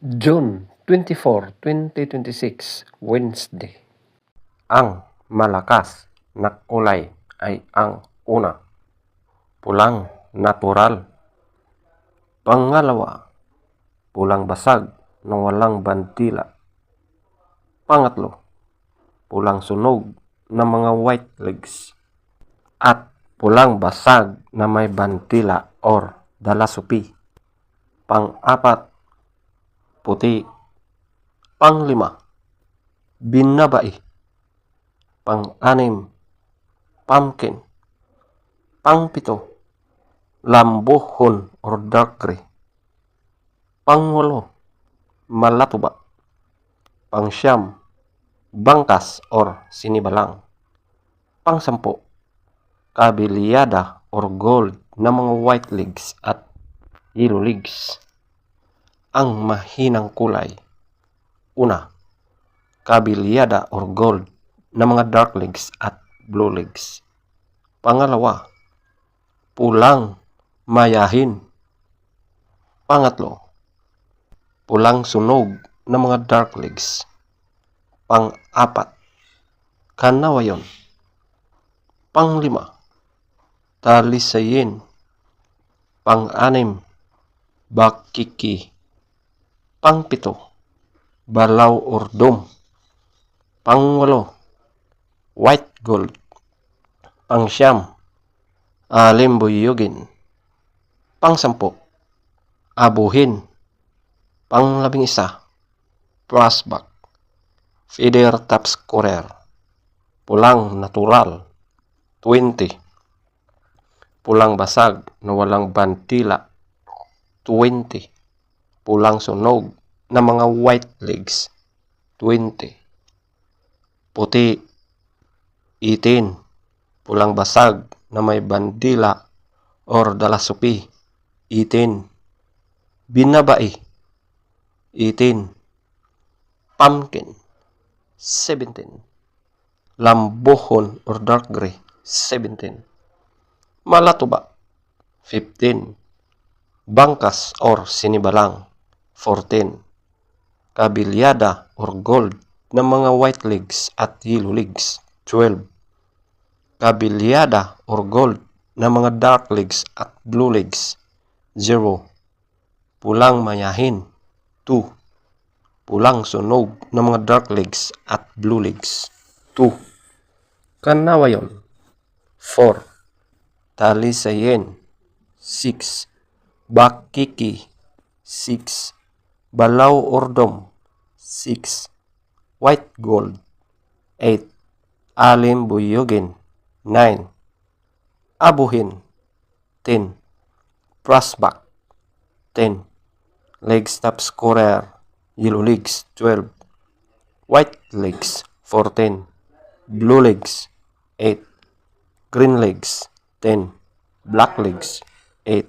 June 24, 2026, Wednesday. Ang malakas na kulay ay ang una, pulang natural. Pangalawa, pulang basag na walang bandila. Pangatlo, pulang sunog na mga white legs. At pulang basag na may bandila or dalasupi. Pang-apat, puti. Pang-lima, binabai. Pang-anim, pumpkin. Pang-pito, lambuhon or dark gray. Pang-walo, malatuba. Pang-siyam, bangkas or sinibalang. Pang-sampo, kabiliyada or gold na mga white legs at yellow legs. Ang mahinang kulay: una, kabiliyada or gold na mga dark legs at blue legs. Pangalawa, pulang mayahin. Pangatlo, pulang sunog na mga dark legs. Pang-apat, kanawayon. Pang-lima, talisayin. Pang-anim, bakiki. Pang-pito, balaw or dome. Pang-walo, white gold. Pang-siyam, alimbuyugin. Pang-sampo, abuhin. Pang-labing-isa, prospect. Feather top scorer, pulang natural, 20. Pulang basag na walang bantila, 20. Pulang sunog na mga white legs, 20. Puti, 18. Pulang basag na may bandila or dalasupi, 18. Binabai, 18. Pumpkin, 17. Lambuhon or dark gray, 17. Malatuba, 15. Bangkas or sinibalang, 14. Kabiliyada or gold na mga white legs at yellow legs, 12. Kabiliyada or gold na mga dark legs at blue legs, 0. Pulang mayahin, 2. Pulang sunog na mga dark legs at blue legs, 2. Kanawayon, 4. Talisayin, 6. Bakiki, 6. Balaw or dome, 6. White gold, 8. Alimbuyugin, 9. Abuhin, 10. Prospect, 10. Legs top scorer, yellow legs, 12. White legs, 14. Blue legs, 8. Green legs, 10. Black legs, 8.